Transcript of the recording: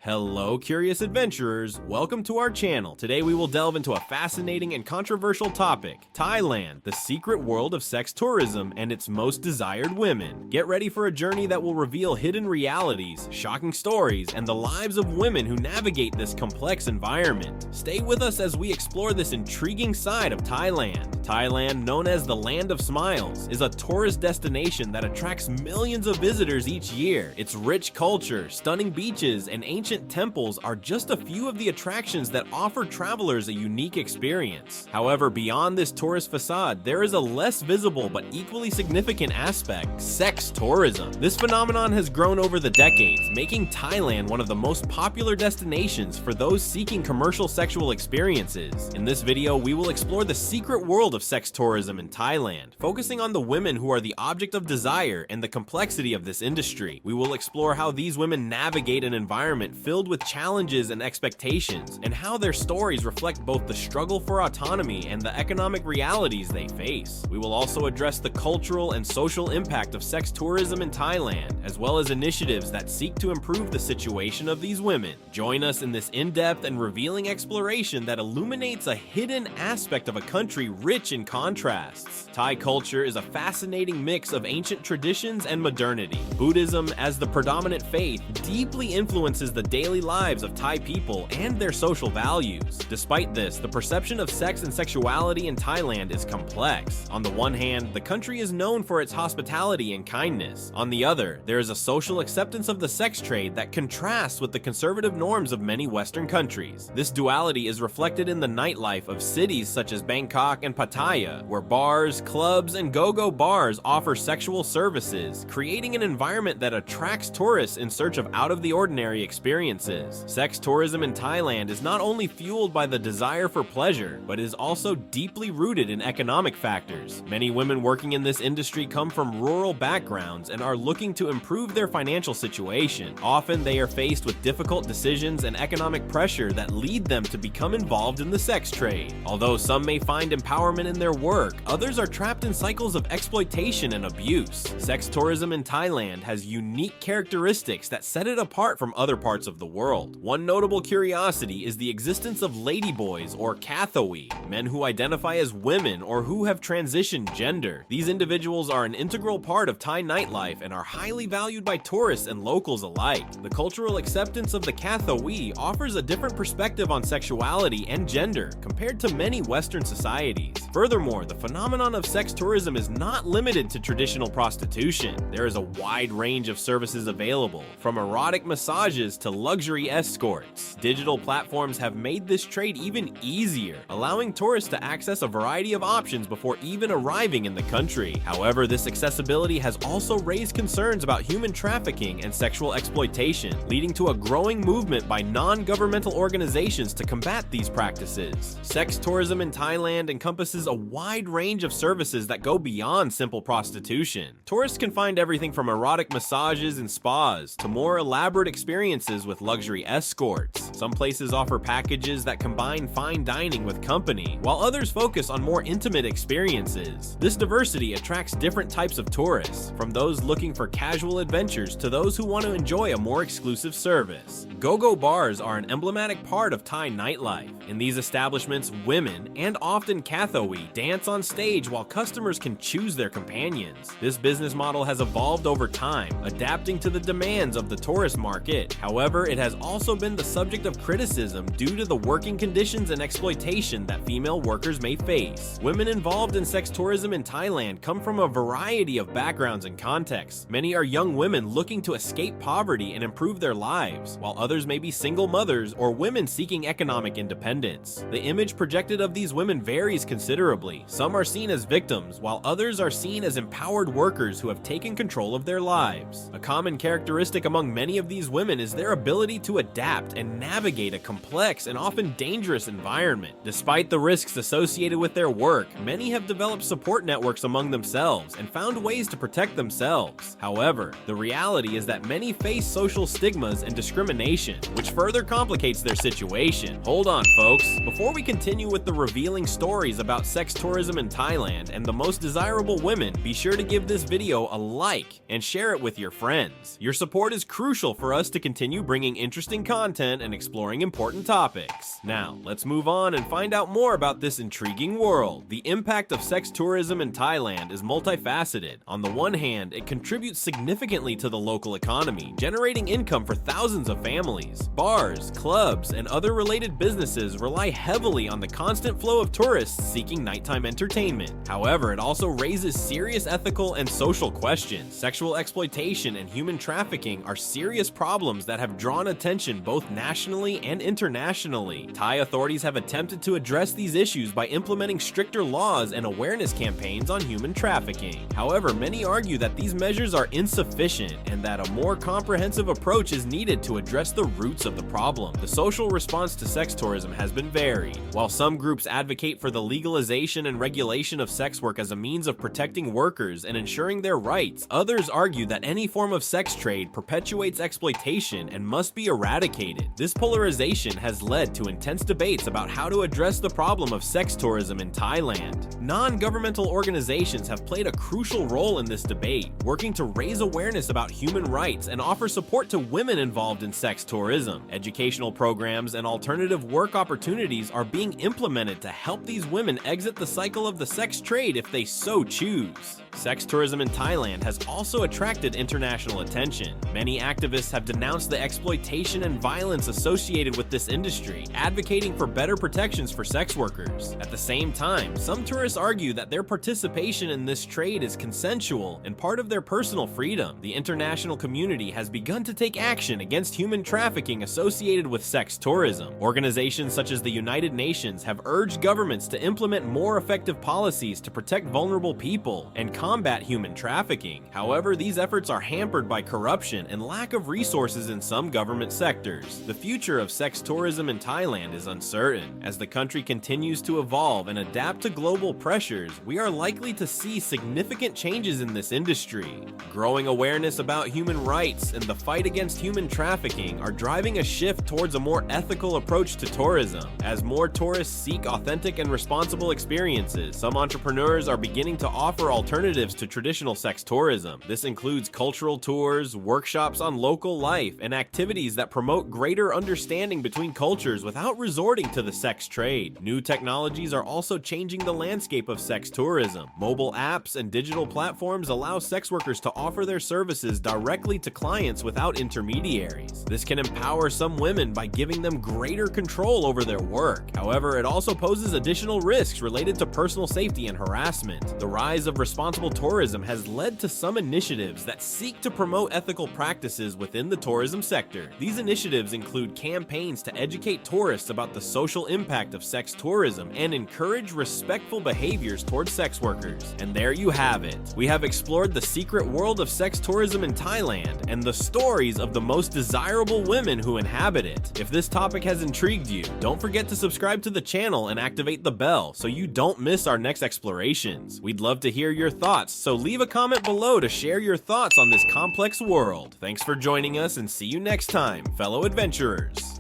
Hello, curious adventurers. Welcome to our channel. Today we will delve into a fascinating and controversial topic, Thailand, the secret world of sex tourism and its most desired women. Get ready for a journey that will reveal hidden realities, shocking stories, and the lives of women who navigate this complex environment. Stay with us as we explore this intriguing side of Thailand. Thailand, known as the Land of Smiles, is a tourist destination that attracts millions of visitors each year. Its rich culture, stunning beaches, and ancient temples are just a few of the attractions that offer travelers a unique experience. However, beyond this tourist facade, there is a less visible but equally significant aspect: sex tourism. This phenomenon has grown over the decades, making Thailand one of the most popular destinations for those seeking commercial sexual experiences. In this video, we will explore the secret world of sex tourism in Thailand, focusing on the women who are the object of desire and the complexity of this industry. We will explore how these women navigate an environment filled with challenges and expectations, and how their stories reflect both the struggle for autonomy and the economic realities they face. We will also address the cultural and social impact of sex tourism in Thailand, as well as initiatives that seek to improve the situation of these women. Join us in this in-depth and revealing exploration that illuminates a hidden aspect of a country rich in contrasts. Thai culture is a fascinating mix of ancient traditions and modernity. Buddhism, as the predominant faith, deeply influences the daily lives of Thai people and their social values. Despite this, the perception of sex and sexuality in Thailand is complex. On the one hand, the country is known for its hospitality and kindness. On the other, there is a social acceptance of the sex trade that contrasts with the conservative norms of many Western countries. This duality is reflected in the nightlife of cities such as Bangkok and Pattaya, where bars, clubs, and go-go bars offer sexual services, creating an environment that attracts tourists in search of out-of-the-ordinary experiences. Sex tourism in Thailand is not only fueled by the desire for pleasure, but is also deeply rooted in economic factors. Many women working in this industry come from rural backgrounds and are looking to improve their financial situation. Often they are faced with difficult decisions and economic pressure that lead them to become involved in the sex trade. Although some may find empowerment in their work, others are trapped in cycles of exploitation and abuse. Sex tourism in Thailand has unique characteristics that set it apart from other parts of the world. One notable curiosity is the existence of ladyboys or Kathoi, men who identify as women or who have transitioned gender. These individuals are an integral part of Thai nightlife and are highly valued by tourists and locals alike. The cultural acceptance of the Kathoi offers a different perspective on sexuality and gender compared to many Western societies. Furthermore, the phenomenon of sex tourism is not limited to traditional prostitution. There is a wide range of services available, from erotic massages to luxury escorts. Digital platforms have made this trade even easier, allowing tourists to access a variety of options before even arriving in the country. However, this accessibility has also raised concerns about human trafficking and sexual exploitation, leading to a growing movement by non-governmental organizations to combat these practices. Sex tourism in Thailand encompasses a wide range of services that go beyond simple prostitution. Tourists can find everything from erotic massages and spas to more elaborate experiences with luxury escorts. Some places offer packages that combine fine dining with company, while others focus on more intimate experiences. This diversity attracts different types of tourists, from those looking for casual adventures to those who want to enjoy a more exclusive service. Go-go bars are an emblematic part of Thai nightlife. In these establishments, women, and often Kathoi, dance on stage while customers can choose their companions. This business model has evolved over time, adapting to the demands of the tourist market. However, it has also been the subject of criticism due to the working conditions and exploitation that female workers may face. Women involved in sex tourism in Thailand come from a variety of backgrounds and contexts. Many are young women looking to escape poverty and improve their lives, while others may be single mothers or women seeking economic independence. The image projected of these women varies considerably. Some are seen as victims, while others are seen as empowered workers who have taken control of their lives. A common characteristic among many of these women is their ability to adapt and navigate a complex and often dangerous environment. Despite the risks associated with their work, many have developed support networks among themselves and found ways to protect themselves. However, the reality is that many face social stigmas and discrimination, which further complicates their situation. Hold on, folks. Before we continue with the revealing stories about sex tourism in Thailand and the most desirable women, be sure to give this video a like and share it with your friends. Your support is crucial for us to continue bringing bringing interesting content and exploring important topics. Now, let's move on and find out more about this intriguing world. The impact of sex tourism in Thailand is multifaceted. On the one hand, it contributes significantly to the local economy, generating income for thousands of families. Bars, clubs, and other related businesses rely heavily on the constant flow of tourists seeking nighttime entertainment. However, it also raises serious ethical and social questions. Sexual exploitation and human trafficking are serious problems that have drawn attention both nationally and internationally. Thai authorities have attempted to address these issues by implementing stricter laws and awareness campaigns on human trafficking. However, many argue that these measures are insufficient and that a more comprehensive approach is needed to address the roots of the problem. The social response to sex tourism has been varied. While some groups advocate for the legalization and regulation of sex work as a means of protecting workers and ensuring their rights, others argue that any form of sex trade perpetuates exploitation and must be eradicated. This polarization has led to intense debates about how to address the problem of sex tourism in Thailand. Non-governmental organizations have played a crucial role in this debate, working to raise awareness about human rights and offer support to women involved in sex tourism. Educational programs and alternative work opportunities are being implemented to help these women exit the cycle of the sex trade if they so choose. Sex tourism in Thailand has also attracted international attention. Many activists have denounced the exploitation and violence associated with this industry, advocating for better protections for sex workers. At the same time, some tourists argue that their participation in this trade is consensual and part of their personal freedom. The international community has begun to take action against human trafficking associated with sex tourism. Organizations such as the United Nations have urged governments to implement more effective policies to protect vulnerable people and combat human trafficking. However, these efforts are hampered by corruption and lack of resources in some government sectors. The future of sex tourism in Thailand is uncertain. As the country continues to evolve and adapt to global pressures, we are likely to see significant changes in this industry. Growing awareness about human rights and the fight against human trafficking are driving a shift towards a more ethical approach to tourism. As more tourists seek authentic and responsible experiences, some entrepreneurs are beginning to offer alternatives to traditional sex tourism. This includes cultural tours, workshops on local life, and activities that promote greater understanding between cultures without resorting to the sex trade. New technologies are also changing the landscape of sex tourism. Mobile apps and digital platforms allow sex workers to offer their services directly to clients without intermediaries. This can empower some women by giving them greater control over their work. However, it also poses additional risks related to personal safety and harassment. The rise of responsible tourism has led to some initiatives that seek to promote ethical practices within the tourism sector. These initiatives include campaigns to educate tourists about the social impact of sex tourism and encourage respectful behaviors towards sex workers. And there you have it. We have explored the secret world of sex tourism in Thailand and the stories of the most desirable women who inhabit it. If this topic has intrigued you, don't forget to subscribe to the channel and activate the bell so you don't miss our next explorations. We'd love to hear your thoughts, so leave a comment below to share your thoughts on this complex world. Thanks for joining us and see you next time, fellow adventurers.